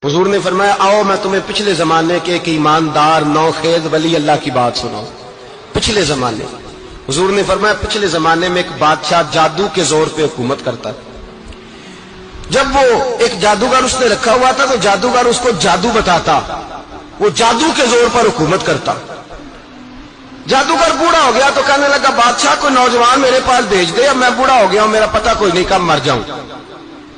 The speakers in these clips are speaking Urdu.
حضور نے فرمایا آؤ میں تمہیں پچھلے زمانے کے ایک ایماندار نوخیز ولی اللہ کی بات سناؤں۔ پچھلے زمانے حضور نے فرمایا پچھلے زمانے میں ایک بادشاہ جادو کے زور پہ حکومت کرتا تھا۔ جب وہ ایک جادوگر اس نے رکھا ہوا تھا تو جادوگر اس کو جادو بتاتا، وہ جادو کے زور پر حکومت کرتا۔ جادوگر بوڑھا ہو گیا تو کہنے لگا بادشاہ کوئی نوجوان میرے پاس بھیج دے، اب میں بوڑھا ہو گیا ہوں، میرا پتہ کوئی نہیں کب مر جاؤں۔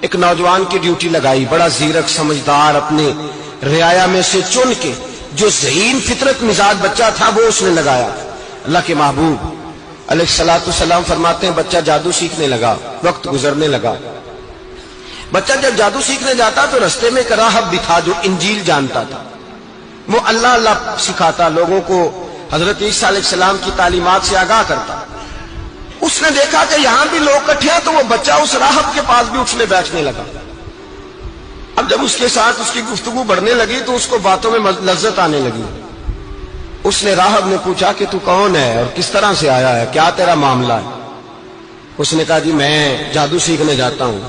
ایک نوجوان کی ڈیوٹی لگائی، بڑا زیرک سمجھدار، اپنے رعایا میں سے چن کے جو ذہین فطرت مزاج بچہ تھا وہ اس نے لگایا۔ اللہ کے محبوب علیہ الصلوۃ والسلام فرماتے ہیں بچہ جادو سیکھنے لگا، وقت گزرنے لگا۔ بچہ جب جادو سیکھنے جاتا تو رستے میں ایک راہب بھی تھا جو انجیل جانتا تھا، وہ اللہ اللہ سکھاتا، لوگوں کو حضرت عیسیٰ علیہ السلام کی تعلیمات سے آگاہ کرتا۔ اس نے دیکھا کہ یہاں بھی لوگ اکٹھے ہیں تو وہ بچہ اس راہب کے پاس بھی اٹھنے بیٹھنے لگا۔ اب جب اس کے ساتھ اس کی گفتگو بڑھنے لگی تو اس کو باتوں میں لذت آنے لگی۔ اس نے راہب نے پوچھا کہ تو کون ہے اور کس طرح سے آیا ہے، کیا تیرا معاملہ ہے؟ اس نے کہا جی میں جادو سیکھنے جاتا ہوں،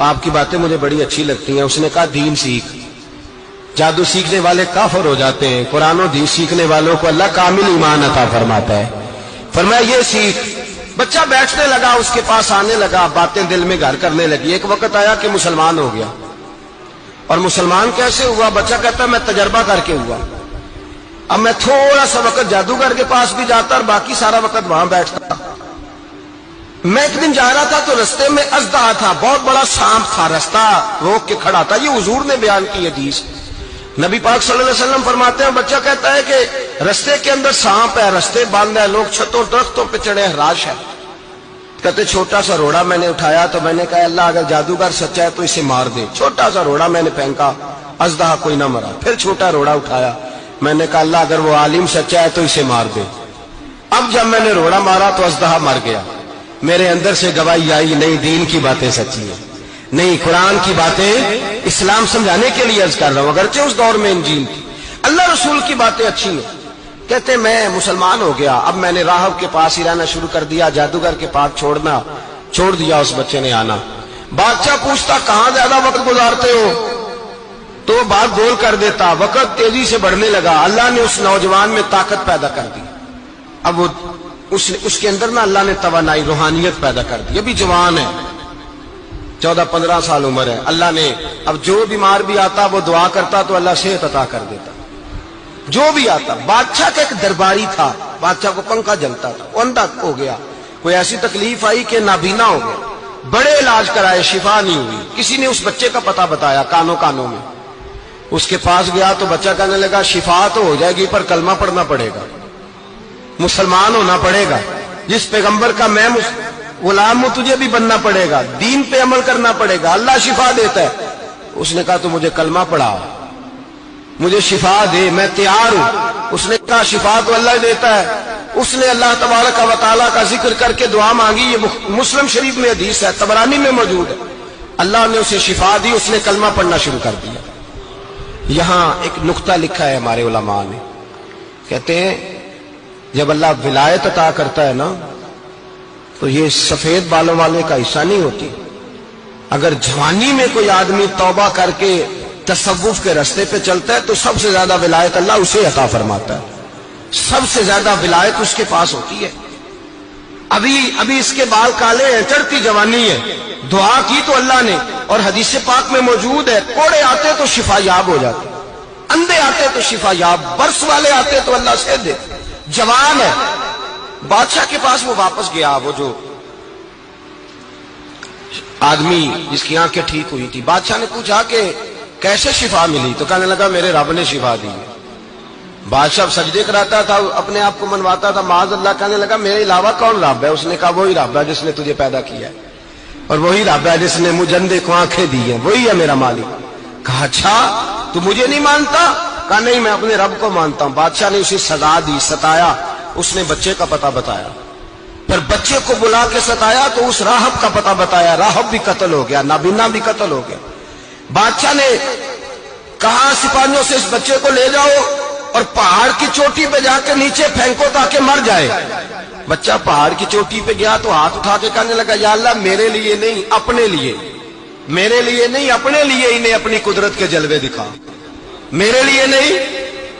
آپ کی باتیں مجھے بڑی اچھی لگتی ہیں۔ اس نے کہا دین سیکھ، جادو سیکھنے والے کافر ہو جاتے ہیں، قرآن و حدیث سیکھنے والوں کو اللہ کامل ایمان عطا فرماتا ہے۔ فرمایا یہ سیکھ۔ بچہ بیٹھنے لگا، اس کے پاس آنے لگا، باتیں دل میں گھر کرنے لگی۔ ایک وقت آیا کہ مسلمان ہو گیا، اور مسلمان کیسے ہوا؟ بچہ کہتا ہے میں تجربہ کر کے ہوا۔ اب میں تھوڑا سا وقت جادوگر کے پاس بھی جاتا اور باقی سارا وقت وہاں بیٹھتا۔ میں ایک دن جا رہا تھا تو رستے میں اژدہا تھا، بہت بڑا سانپ تھا، رستہ روک کے کھڑا تھا۔ یہ حضور نے بیان کی حدیث، نبی پاک صلی اللہ علیہ وسلم فرماتے ہیں بچہ کہتا ہے کہ رستے کے اندر سانپ ہے، رستے بند ہے، لوگ چھتوں درختوں پہ چڑھے، ہراش ہے۔ کہتے چھوٹا سا روڑا میں نے اٹھایا تو میں نے کہا اللہ اگر جادوگر سچا ہے تو اسے مار دے۔ چھوٹا سا روڑا میں نے پھینکا، اژدہا کوئی نہ مرا۔ پھر چھوٹا روڑا اٹھایا، میں نے کہا اللہ اگر وہ عالم سچا ہے تو اسے مار دے۔ اب جب میں نے روڑا مارا تو اژدہا مر گیا۔ میرے اندر سے گواہی آئی نہیں دین کی باتیں سچی ہیں، نہیں قرآن کی باتیں اسلام سمجھانے کے لیے عرض کر رہا ہوں، اگرچہ اس دور میں انجیل تھی، اللہ رسول کی باتیں اچھی ہیں۔ کہتے میں مسلمان ہو گیا، اب میں نے راہب کے پاس ہی رہنا شروع کر دیا، جادوگر کے پاس چھوڑ دیا، اس بچے نے آنا۔ بادشاہ پوچھتا کہاں زیادہ وقت گزارتے ہو تو وہ بات گول کر دیتا۔ وقت تیزی سے بڑھنے لگا، اللہ نے اس نوجوان میں طاقت پیدا کر دی۔ اب وہ اس کے اندر نا اللہ نے توانائی روحانیت پیدا کر دی، ابھی جوان ہے، 14-15 سال عمر ہے۔ اللہ نے اب جو بیمار بھی آتا وہ دعا کرتا تو اللہ صحت عطا کر دیتا، جو بھی آتا۔ بادشاہ کا ایک درباری تھا، بادشاہ کو پنکھا جلتا تھا، وہ اندھا ہو گیا، کوئی ایسی تکلیف آئی کہ نابینا ہو گیا، بڑے علاج کرائے، شفا نہیں ہوئی۔ کسی نے اس بچے کا پتہ بتایا کانوں میں، اس کے پاس گیا تو بچہ کہنے لگا شفا تو ہو جائے گی پر کلمہ پڑھنا پڑے گا، مسلمان ہونا پڑے گا، جس پیغمبر کا میں غلام ہوں تجھے بھی بننا پڑے گا، دین پہ عمل کرنا پڑے گا، اللہ شفا دیتا ہے۔ اس نے کہا تو مجھے کلمہ پڑھا، مجھے شفا دے، میں تیار ہوں۔ اس نے کہا شفا تو اللہ دیتا ہے۔ اس نے اللہ تبارک و تعالیٰ کا ذکر کر کے دعا مانگی، یہ مسلم شریف میں حدیث ہے، طبرانی میں موجود ہے۔ اللہ نے اسے شفا دی، اس نے کلمہ پڑھنا شروع کر دیا۔ یہاں ایک نقطہ لکھا ہے ہمارے علماء نے، کہتے ہیں جب اللہ ولایت عطا کرتا ہے نا تو یہ سفید بالوں والے کا حصہ نہیں ہوتی۔ اگر جوانی میں کوئی آدمی توبہ کر کے تصوف کے راستے پہ چلتا ہے تو سب سے زیادہ ولایت اللہ اسے عطا فرماتا ہے، سب سے زیادہ ولایت اس کے پاس ہوتی ہے۔ ابھی اس کے بال کالے ہیں، چڑھتی جوانی ہے، دعا کی تو اللہ نے، اور حدیث پاک میں موجود ہے کوڑے آتے تو شفا یاب ہو جاتے، اندھے آتے تو شفا یاب، برس والے آتے تو اللہ سے دے۔ جوان ہے، بادشاہ کے پاس وہ واپس گیا، وہ جو آدمی جس کی آنکھیں ٹھیک ہوئی تھی۔ بادشاہ نے پوچھا کہ کیسے شفا ملی؟ تو کہنے لگا میرے رب نے شفا دی۔ بادشاہ سجدے کراتا تھا، اپنے آپ کو منواتا تھا، معاذ اللہ، کہنے لگا میرے علاوہ کون رب ہے؟ اس نے کہا وہی رب ہے جس نے تجھے پیدا کیا ہے، اور وہی رب ہے جس نے مجھے اندھے کو آنکھیں دی ہیں، وہی ہے میرا مالک۔ کہا اچھا تو مجھے نہیں مانتا؟ کہا نہیں میں اپنے رب کو مانتا ہوں۔ بادشاہ نے اسے سزا دی، ستایا، اس نے بچے کا پتہ بتایا، پھر بچے کو بلا کے ستایا تو اس راہب کا پتہ بتایا، راہب بھی قتل ہو گیا، نابینا بھی قتل ہو گیا۔ بادشاہ نے کہا سپاہیوں سے اس بچے کو لے جاؤ اور پہاڑ کی چوٹی پہ جا کے نیچے پھینکو تاکہ مر جائے۔ بچہ پہاڑ کی چوٹی پہ گیا تو ہاتھ اٹھا کے کہنے لگا یا اللہ میرے لیے نہیں اپنے لیے، میرے لیے نہیں اپنے لیے انہیں اپنی قدرت کے جلوے دکھا. میرے لیے نہیں.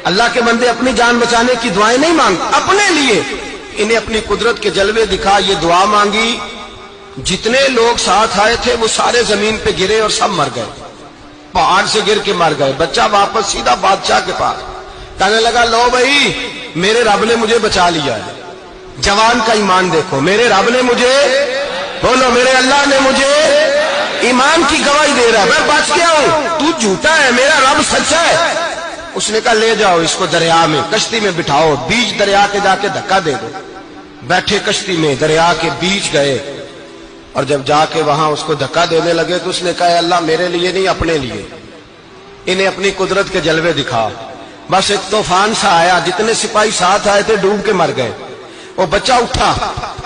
اللہ کے بندے اپنی جان بچانے کی دعائیں نہیں مانگ, اپنے لیے انہیں اپنی قدرت کے جلوے دکھا. یہ دعا مانگی, جتنے لوگ ساتھ آئے تھے وہ سارے زمین پہ گرے اور سب مر گئے, پہاڑ سے گر کے مر گئے. بچہ واپس سیدھا بادشاہ کے پاس کہنے لگا, لو بھائی میرے رب نے مجھے بچا لیا ہے. جوان کا ایمان دیکھو, میرے رب نے مجھے, بولو میرے اللہ نے مجھے ایمان کی گواہی دے رہا ہے, میں بچ گیا ہوں, تو جھوٹا ہے, میرا رب سچا ہے. اس نے کہا لے جاؤ اس کو دریا میں, کشتی میں بٹھاؤ, بیچ دریا کے جا کے دھکا دے دو. بیٹھے کشتی میں, دریا کے بیچ گئے, اور جب جا کے وہاں اس کو دھکا دینے لگے تو اس نے کہا اللہ میرے لیے نہیں اپنے لیے انہیں اپنی قدرت کے جلوے دکھا. بس ایک طوفان سا آیا, جتنے سپاہی ساتھ آئے تھے ڈوب کے مر گئے. وہ بچہ اٹھا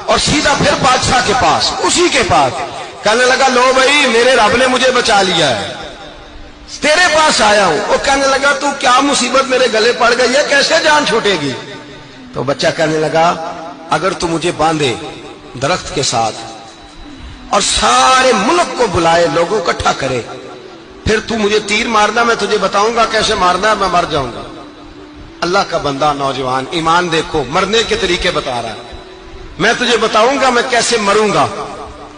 اور سیدھا پھر بادشاہ کے پاس, اسی کے پاس کہنے لگا, لو بھائی میرے رب نے مجھے بچا لیا ہے, تیرے پاس آیا ہوں. وہ کہنے لگا تو کیا مصیبت میرے گلے پڑ گئی ہے, کیسے جان چھوٹے گی؟ تو بچہ کہنے لگا, اگر تو مجھے باندھے درخت کے ساتھ اور سارے ملک کو بلائے, لوگوں کو اکٹھا کرے, پھر تو مجھے تیر مارنا, میں تجھے بتاؤں گا کیسے مارنا ہے, میں مر جاؤں گا. اللہ کا بندہ نوجوان, ایمان دیکھو, مرنے کے طریقے بتا رہا ہے, میں تجھے بتاؤں گا میں کیسے مروں گا.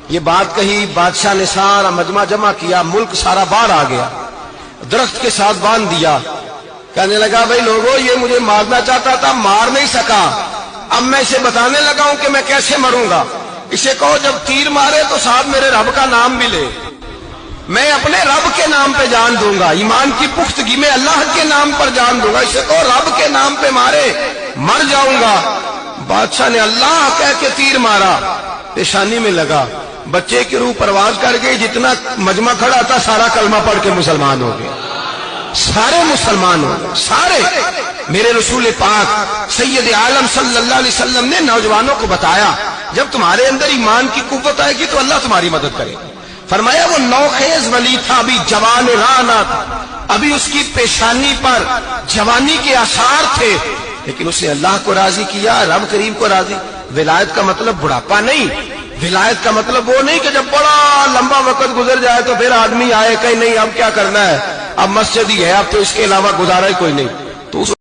یہ بات کہی, بادشاہ نے سارا مجمع جمع کیا, ملک سارا باہر آ گیا, درخت کے ساتھ باندھ دیا. کہنے لگا, بھائی لوگوں یہ مجھے مارنا چاہتا تھا, مار نہیں سکا, اب میں اسے بتانے لگا ہوں کہ میں کیسے مروں گا. اسے کہو جب تیر مارے تو ساتھ میرے رب کا نام بھی لے, میں اپنے رب کے نام پہ جان دوں گا, ایمان کی پختگی میں اللہ کے نام پر جان دوں گا. اسے کہو رب کے نام پہ مارے, مر جاؤں گا. بادشاہ نے اللہ کہہ کے تیر مارا, پیشانی میں لگا, بچے کی روح پرواز کر گئی. جتنا مجمع کھڑا تھا سارا کلمہ پڑھ کے مسلمان ہو گیا, سارے مسلمان ہو گئے سارے. میرے رسول پاک سید عالم صلی اللہ علیہ وسلم نے نوجوانوں کو بتایا, جب تمہارے اندر ایمان کی قوت آئے گی تو اللہ تمہاری مدد کرے. فرمایا وہ نوخیز ولی تھا, ابھی جوان رانا تھا, ابھی اس کی پیشانی پر جوانی کے آثار تھے, لیکن اس نے اللہ کو راضی کیا, رب کریم کو راضی. ولایت کا مطلب بڑھاپا نہیں, ولایت کا مطلب وہ نہیں کہ جب بڑا لمبا وقت گزر جائے تو پھر آدمی آئے کہ نہیں اب کیا کرنا ہے, اب مسجد ہی ہے, اب تو اس کے علاوہ گزارا ہی کوئی نہیں. تو